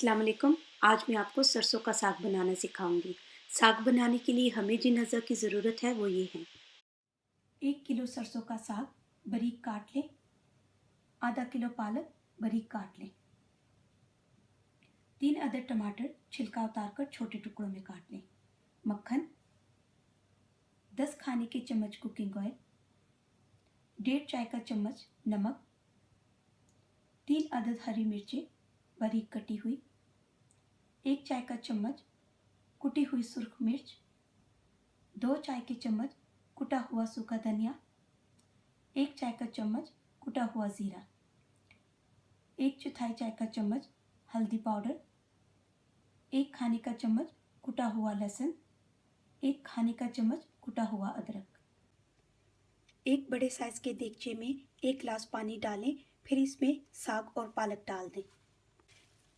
अस्सलाम वालेकुम। आज मैं आपको सरसों का साग बनाना सिखाऊंगी। साग बनाने के लिए हमें जिन अज़ा की ज़रूरत है वो ये हैं। 1 किलो सरसों का साग बारीक काट लें। आधा किलो पालक बारीक काट लें। 3 अदद टमाटर छिलका उतारकर छोटे टुकड़ों में काट लें। मक्खन, 10 खाने के चम्मच कुकिंग ऑयल, 1.5 चाय का चम्मच नमक, 3 अदद हरी मिर्चें बारीक कटी हुई, 1 चाय का चम्मच कुटी हुई सुर्ख मिर्च, 2 चाय के चम्मच कुटा हुआ सूखा धनिया, 1 चाय का चम्मच कुटा हुआ ज़ीरा, 1/4 चाय का चम्मच हल्दी पाउडर, 1 खाने का चम्मच कुटा हुआ लहसुन, 1 खाने का चम्मच कुटा हुआ अदरक। एक बड़े साइज़ के देगचे में 1 गिलास पानी डालें, फिर इसमें साग और पालक डाल दें।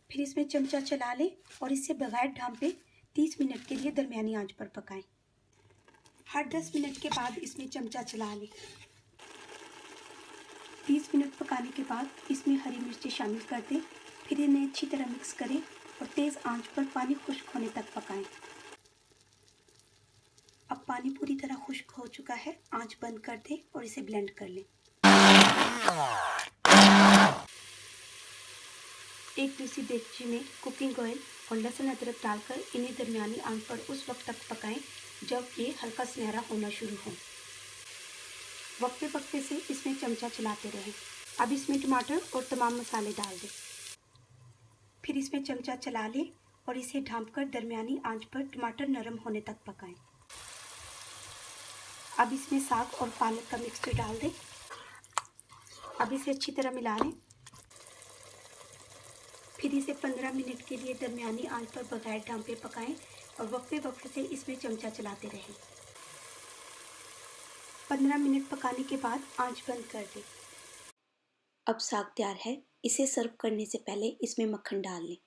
फिर इसमें चमचा चला लें और इसे बगैर ढांपे 30 मिनट के लिए दरमियानी आंच पर पकाएं। हर 10 मिनट के बाद इसमें चमचा चला लें। 30 मिनट पकाने के बाद इसमें हरी मिर्ची शामिल कर दें। फिर इन्हें अच्छी तरह मिक्स करें और तेज़ आंच पर पानी खुश्क होने तक पकाएं। अब पानी पूरी तरह खुश्क हो चुका है, आंच बंद कर दें और इसे ब्लेंड कर लें। एक दूसरी देगची में कुकिंग ऑयल और लहसुन अदरक डालकर इन्हें दरमियानी आंच पर उस वक्त तक पकाएं जब ये हल्का सुनहरा होना शुरू हो। वक्फे वक्फे से इसमें चमचा चलाते रहें। अब इसमें टमाटर और तमाम मसाले डाल दें। फिर इसमें चमचा चला लें और इसे ढांपकर दरमियानी आंच पर टमाटर नरम होने तक पकाएं। अब इसमें साग और पालक का मिक्सचर डाल दें। अब इसे अच्छी तरह मिला लें। फिर इसे 15 मिनट के लिए दरमियानी आंच पर बगैर ढांपे पकाएं और वक्फे वक्फे से इसमें चमचा चलाते रहें। 15 मिनट पकाने के बाद आंच बंद कर दें। अब साग तैयार है। इसे सर्व करने से पहले इसमें मक्खन डाल लें।